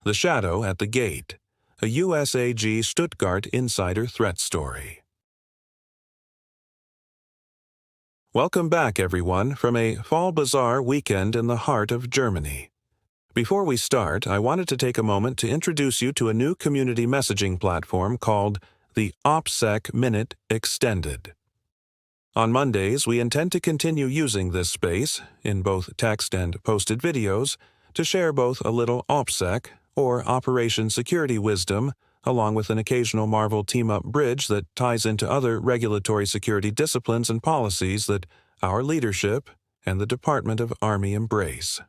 The Shadow at the Gate, a USAG Stuttgart insider threat story. Welcome back, everyone, from a fall bazaar weekend in the heart of Germany. Before we start, I wanted to take a moment to introduce you to a new community messaging platform called the OPSEC Minute Extended. On Mondays, we intend to continue using this space, in both text and posted videos, to share both a little OPSEC, or Operation Security wisdom, along with an occasional Marvel team-up bridge that ties into other regulatory security disciplines and policies that our leadership and the Department of Army embrace.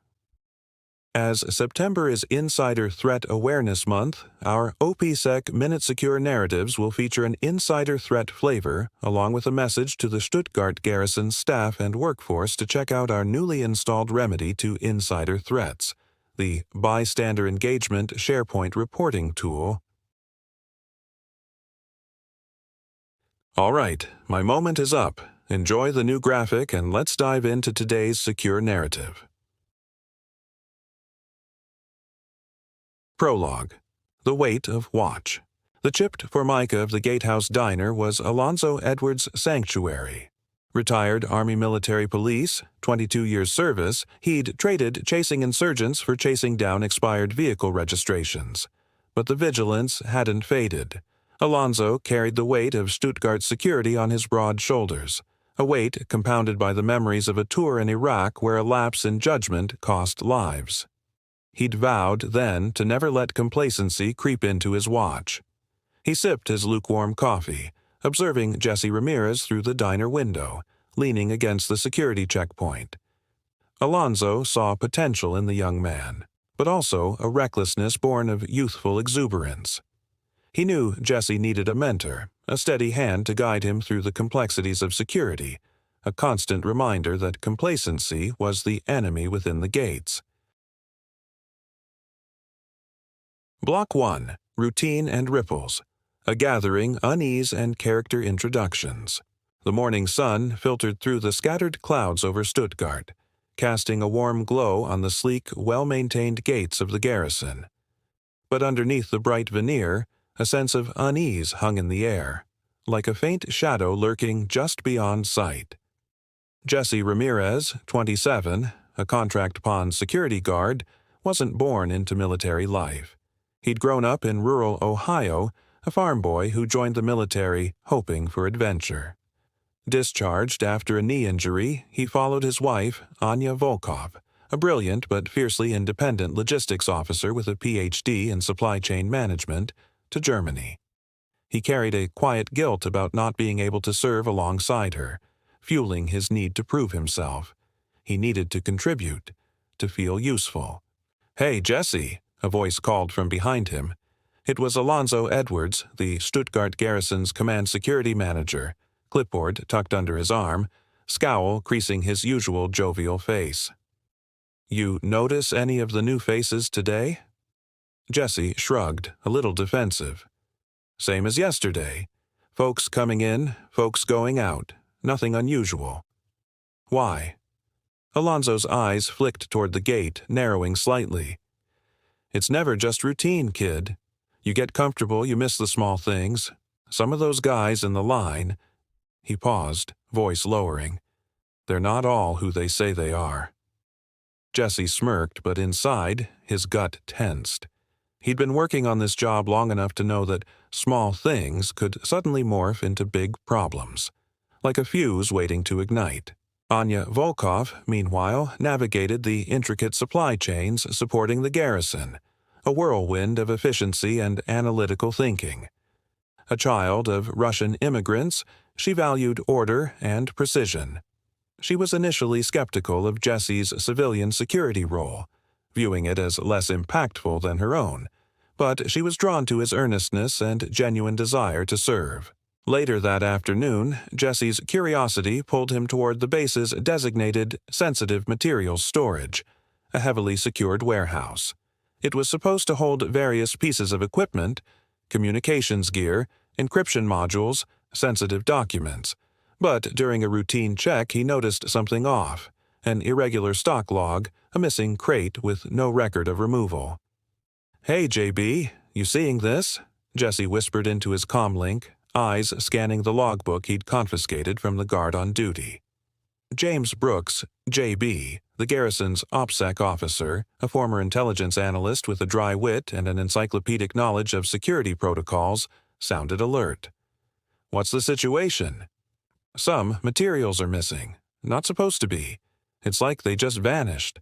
As September is Insider Threat Awareness Month, our OPSEC Minute Secure narratives will feature an insider threat flavor, along with a message to the Stuttgart garrison staff and workforce to check out our newly installed remedy to insider threats, the BYSTANDER-Engagement SharePoint reporting tool. All right, my moment is up. Enjoy the new graphic and let's dive into today's secure narrative. Prologue. The Weight of Watch. The chipped formica of the Gatehouse Diner was Alonzo Edwards' sanctuary. Retired Army Military Police, 22 years service, he'd traded chasing insurgents for chasing down expired vehicle registrations. But the vigilance hadn't faded. Alonzo carried the weight of Stuttgart security on his broad shoulders, a weight compounded by the memories of a tour in Iraq where a lapse in judgment cost lives. He'd vowed then to never let complacency creep into his watch. He sipped his lukewarm coffee, observing Jesse Ramirez through the diner window, leaning against the security checkpoint. Alonzo saw potential in the young man, but also a recklessness born of youthful exuberance. He knew Jesse needed a mentor, a steady hand to guide him through the complexities of security, a constant reminder that complacency was the enemy within the gates. Block 1. Routine and Ripples. A gathering, unease, and character introductions. The morning sun filtered through the scattered clouds over Stuttgart, casting a warm glow on the sleek, well-maintained gates of the garrison. But underneath the bright veneer, a sense of unease hung in the air, like a faint shadow lurking just beyond sight. Jesse Ramirez, 27, a contract pawn security guard, wasn't born into military life. He'd grown up in rural Ohio, a farm boy who joined the military hoping for adventure. Discharged after a knee injury, he followed his wife, Anya Volkov, a brilliant but fiercely independent logistics officer with a Ph.D. in supply chain management, to Germany. He carried a quiet guilt about not being able to serve alongside her, fueling his need to prove himself. He needed to contribute, to feel useful. "Hey, Jesse," a voice called from behind him. It was Alonzo Edwards, the Stuttgart garrison's command security manager, clipboard tucked under his arm, scowl creasing his usual jovial face. "You notice any of the new faces today?" Jesse shrugged, a little defensive. "Same as yesterday. Folks coming in, folks going out. Nothing unusual." "Why?" Alonzo's eyes flicked toward the gate, narrowing slightly. "It's never just routine, kid. You get comfortable, you miss the small things. Some of those guys in the line—" He paused, voice lowering. "They're not all who they say they are." Jesse smirked, but inside, his gut tensed. He'd been working on this job long enough to know that small things could suddenly morph into big problems, like a fuse waiting to ignite. Anya Volkov, meanwhile, navigated the intricate supply chains supporting the garrison, a whirlwind of efficiency and analytical thinking. A child of Russian immigrants, she valued order and precision. She was initially skeptical of Jesse's civilian security role, viewing it as less impactful than her own, but she was drawn to his earnestness and genuine desire to serve. Later that afternoon, Jesse's curiosity pulled him toward the base's designated sensitive materials storage, a heavily secured warehouse. It was supposed to hold various pieces of equipment, communications gear, encryption modules, sensitive documents. But during a routine check, he noticed something off, an irregular stock log, a missing crate with no record of removal. "Hey, JB, you seeing this?" Jesse whispered into his comlink, eyes scanning the logbook he'd confiscated from the guard on duty. James Brooks, JB, the garrison's OPSEC officer, a former intelligence analyst with a dry wit and an encyclopedic knowledge of security protocols, sounded alert. "What's the situation?" "Some materials are missing. Not supposed to be. It's like they just vanished."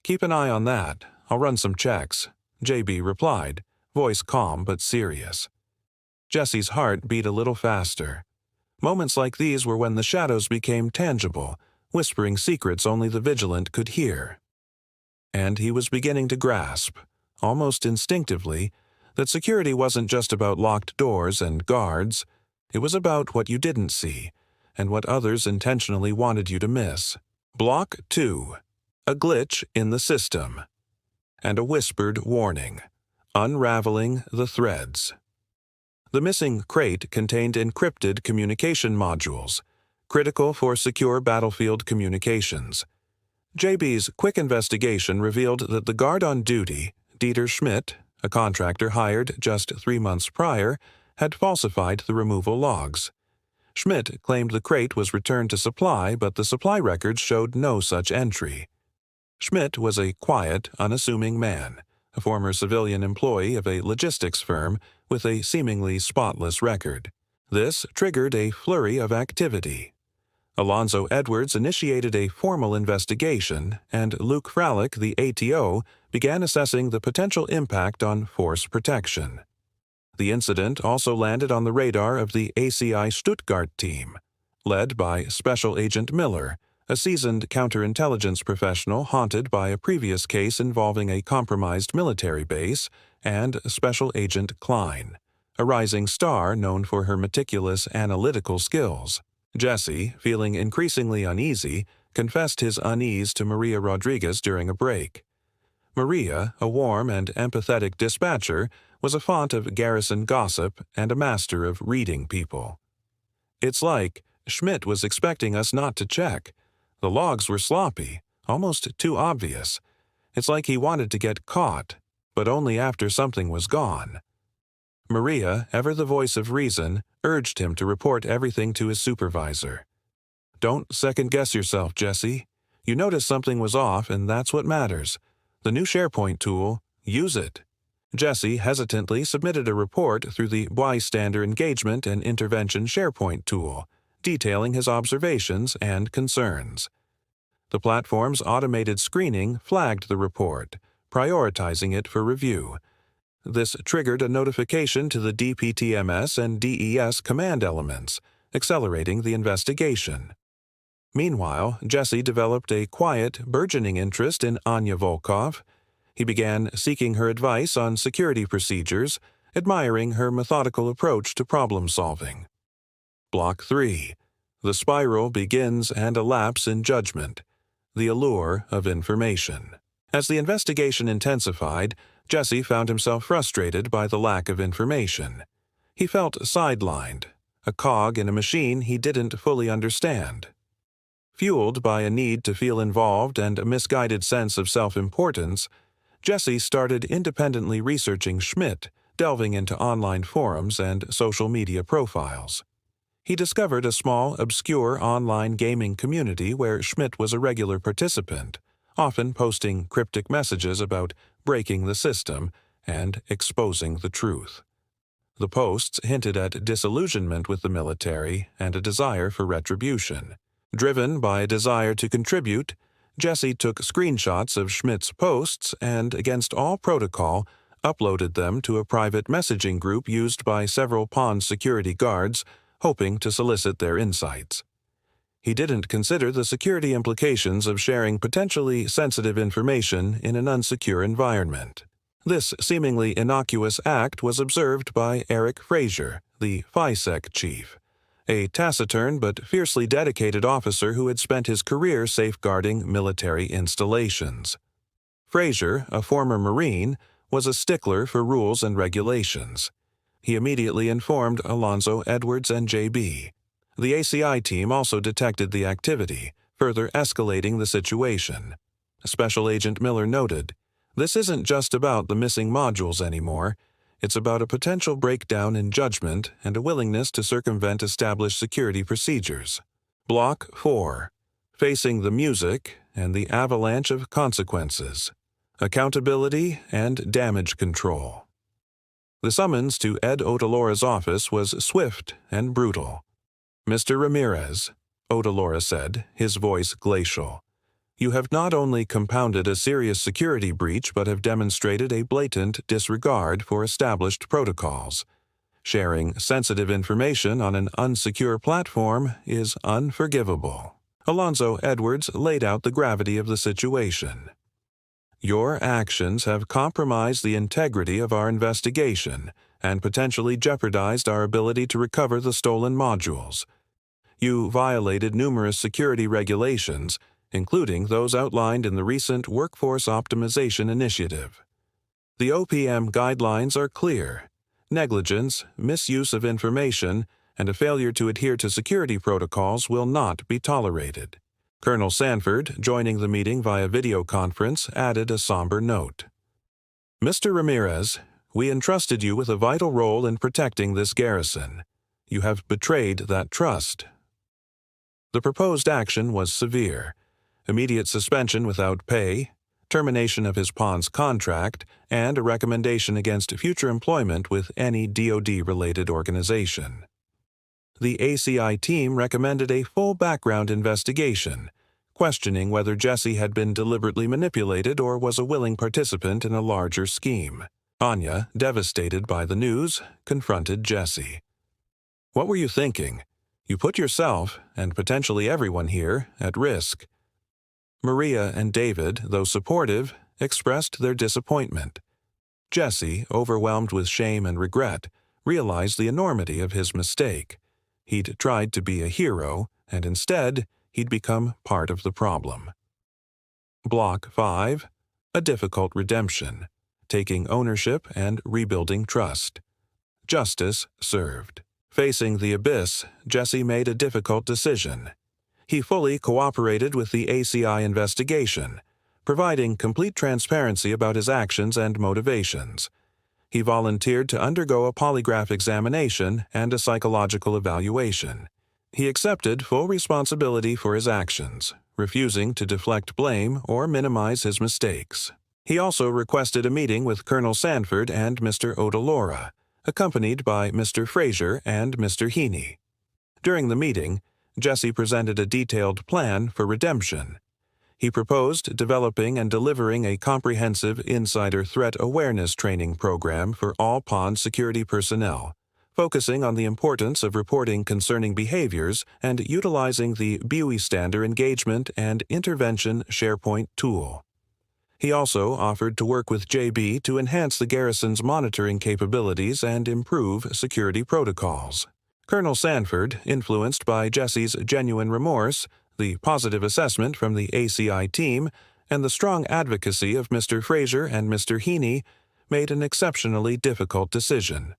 "Keep an eye on that. I'll run some checks," JB replied, voice calm but serious. Jesse's heart beat a little faster. Moments like these were when the shadows became tangible, whispering secrets only the vigilant could hear. And he was beginning to grasp, almost instinctively, that security wasn't just about locked doors and guards. It was about what you didn't see, and what others intentionally wanted you to miss. Block 2. A glitch in the system. And a whispered warning. Unraveling the threads. The missing crate contained encrypted communication modules, critical for secure battlefield communications. JB's quick investigation revealed that the guard on duty, Dieter Schmidt, a contractor hired just 3 months prior, had falsified the removal logs. Schmidt claimed the crate was returned to supply, but the supply records showed no such entry. Schmidt was a quiet, unassuming man, a former civilian employee of a logistics firm with a seemingly spotless record. This triggered a flurry of activity. Alonzo Edwards initiated a formal investigation, and Luke Fralick, the ATO, began assessing the potential impact on force protection. The incident also landed on the radar of the ACI Stuttgart team, led by Special Agent Miller, a seasoned counterintelligence professional haunted by a previous case involving a compromised military base, and Special Agent Klein, a rising star known for her meticulous analytical skills. Jesse, feeling increasingly uneasy, confessed his unease to Maria Rodriguez during a break. Maria, a warm and empathetic dispatcher, was a font of garrison gossip and a master of reading people. "It's like Schmidt was expecting us not to check. The logs were sloppy, almost too obvious. It's like he wanted to get caught, but only after something was gone." Maria, ever the voice of reason, urged him to report everything to his supervisor. "Don't second-guess yourself, Jesse. You noticed something was off, and that's what matters. The new SharePoint tool, use it." Jesse hesitantly submitted a report through the BYSTANDER-Engagement and Intervention SharePoint tool, detailing his observations and concerns. The platform's automated screening flagged the report, prioritizing it for review. This triggered a notification to the DPTMS and DES command elements, accelerating the investigation. Meanwhile, Jesse developed a quiet, burgeoning interest in Anya Volkov. He began seeking her advice on security procedures, admiring her methodical approach to problem-solving. Block 3. The spiral begins and a lapse in judgment. The allure of information. As the investigation intensified, Jesse found himself frustrated by the lack of information. He felt sidelined, a cog in a machine he didn't fully understand. Fueled by a need to feel involved and a misguided sense of self-importance, Jesse started independently researching Schmidt, delving into online forums and social media profiles. He discovered a small, obscure online gaming community where Schmidt was a regular participant, often posting cryptic messages about breaking the system and exposing the truth. The posts hinted at disillusionment with the military and a desire for retribution. Driven by a desire to contribute, Jesse took screenshots of Schmidt's posts and, against all protocol, uploaded them to a private messaging group used by several pawn security guards, hoping to solicit their insights. He didn't consider the security implications of sharing potentially sensitive information in an unsecure environment. This seemingly innocuous act was observed by Eric Frazier, the FISEC chief, a taciturn but fiercely dedicated officer who had spent his career safeguarding military installations. Frazier, a former Marine, was a stickler for rules and regulations. He immediately informed Alonzo Edwards and JB. The ACI team also detected the activity, further escalating the situation. Special Agent Miller noted, This isn't just about the missing modules anymore. It's about a potential breakdown in judgment and a willingness to circumvent established security procedures. Block 4. Facing the music and the avalanche of consequences. Accountability and damage control. The summons to Ed Otalora's office was swift and brutal. "Mr. Ramirez," Otalora said, his voice glacial, "you have not only compounded a serious security breach but have demonstrated a blatant disregard for established protocols. Sharing sensitive information on an unsecure platform is unforgivable." Alonzo Edwards laid out the gravity of the situation. "Your actions have compromised the integrity of our investigation and potentially jeopardized our ability to recover the stolen modules. You violated numerous security regulations, including those outlined in the recent Workforce Optimization Initiative. The OPM guidelines are clear. Negligence, misuse of information, and a failure to adhere to security protocols will not be tolerated." Colonel Sanford, joining the meeting via video conference, added a somber note. "Mr. Ramirez, we entrusted you with a vital role in protecting this garrison. You have betrayed that trust." The proposed action was severe: immediate suspension without pay, termination of his pawn's contract, and a recommendation against future employment with any DoD-related organization. The ACI team recommended a full background investigation, questioning whether Jesse had been deliberately manipulated or was a willing participant in a larger scheme. Anya, devastated by the news, confronted Jesse. "What were you thinking? You put yourself, and potentially everyone here, at risk." Maria and David, though supportive, expressed their disappointment. Jesse, overwhelmed with shame and regret, realized the enormity of his mistake. He'd tried to be a hero, and instead, he'd become part of the problem. Block 5. A difficult redemption. Taking ownership and rebuilding trust. Justice served. Facing the abyss, Jesse made a difficult decision. He fully cooperated with the ACI investigation, providing complete transparency about his actions and motivations. He volunteered to undergo a polygraph examination and a psychological evaluation. He accepted full responsibility for his actions, refusing to deflect blame or minimize his mistakes. He also requested a meeting with Colonel Sanford and Mr. Otalora, accompanied by Mr. Fraser and Mr. Heaney. During the meeting, Jesse presented a detailed plan for redemption. He proposed developing and delivering a comprehensive insider threat awareness training program for all pawn security personnel, focusing on the importance of reporting concerning behaviors and utilizing the BYSTANDER-Engagement and Intervention SharePoint tool. He also offered to work with JB to enhance the garrison's monitoring capabilities and improve security protocols. Colonel Sanford, influenced by Jesse's genuine remorse, the positive assessment from the ACI team, and the strong advocacy of Mr. Fraser and Mr. Heaney, made an exceptionally difficult decision.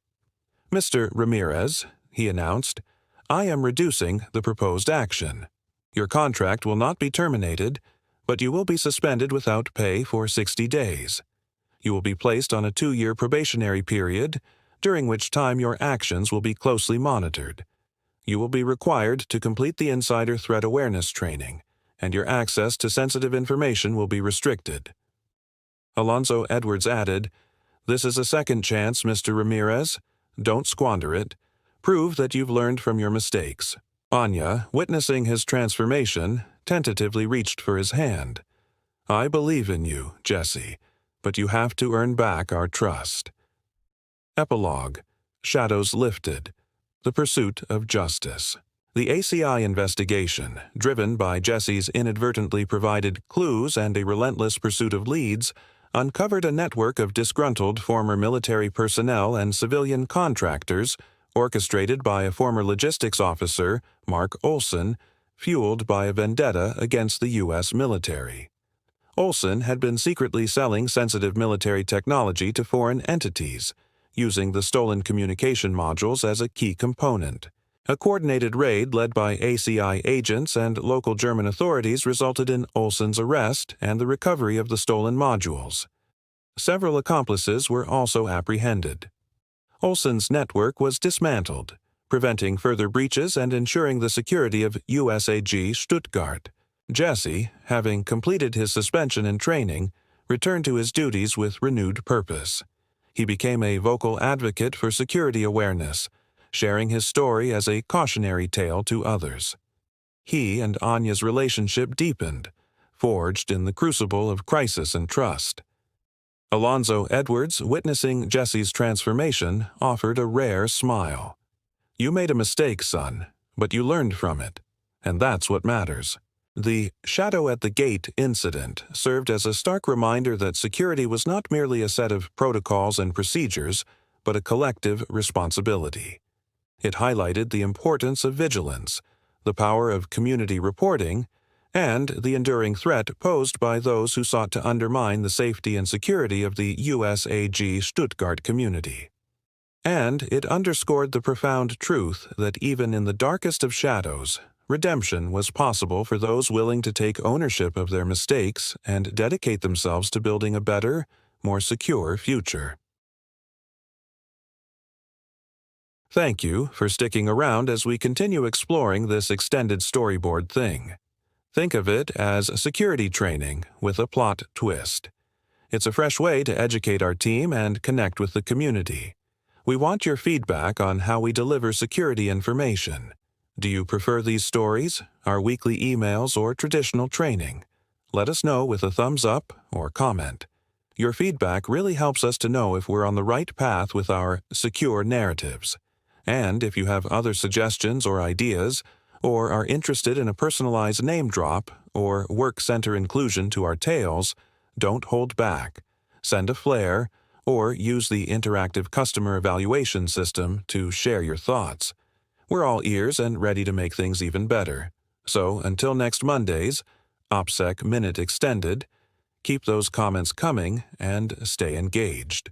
"Mr. Ramirez," he announced, "I am reducing the proposed action. Your contract will not be terminated, but you will be suspended without pay for 60 days. You will be placed on a 2-year probationary period, during which time your actions will be closely monitored. You will be required to complete the insider threat awareness training, and your access to sensitive information will be restricted." Alonzo Edwards added, "This is a second chance, Mr. Ramirez. Don't squander it. Prove that you've learned from your mistakes." Anya, witnessing his transformation, tentatively reached for his hand. "I believe in you, Jesse, but you have to earn back our trust." Epilogue. Shadows lifted. The pursuit of justice. The ACI investigation, driven by Jesse's inadvertently provided clues and a relentless pursuit of leads, uncovered a network of disgruntled former military personnel and civilian contractors, orchestrated by a former logistics officer, Mark Olson, fueled by a vendetta against the U.S. military. Olson had been secretly selling sensitive military technology to foreign entities, using the stolen communication modules as a key component. A coordinated raid led by ACI agents and local German authorities resulted in Olson's arrest and the recovery of the stolen modules. Several accomplices were also apprehended. Olson's network was dismantled, preventing further breaches and ensuring the security of USAG Stuttgart. Jesse, having completed his suspension and training, returned to his duties with renewed purpose. He became a vocal advocate for security awareness, sharing his story as a cautionary tale to others. He and Anya's relationship deepened, forged in the crucible of crisis and trust. Alonzo Edwards, witnessing Jesse's transformation, offered a rare smile. "You made a mistake, son, but you learned from it, and that's what matters." The "shadow at the gate" incident served as a stark reminder that security was not merely a set of protocols and procedures, but a collective responsibility. It highlighted the importance of vigilance, the power of community reporting, and the enduring threat posed by those who sought to undermine the safety and security of the USAG Stuttgart community. And it underscored the profound truth that even in the darkest of shadows, redemption was possible for those willing to take ownership of their mistakes and dedicate themselves to building a better, more secure future. Thank you for sticking around as we continue exploring this extended storyboard thing. Think of it as security training with a plot twist. It's a fresh way to educate our team and connect with the community. We want your feedback on how we deliver security information. Do you prefer these stories, our weekly emails, or traditional training? Let us know with a thumbs up or comment. Your feedback really helps us to know if we're on the right path with our secure narratives. And if you have other suggestions or ideas, or are interested in a personalized name drop or work center inclusion to our tales, don't hold back. Send a flare, or use the interactive customer evaluation system to share your thoughts. We're all ears and ready to make things even better. So until next Monday's OPSEC Minute Extended, keep those comments coming and stay engaged.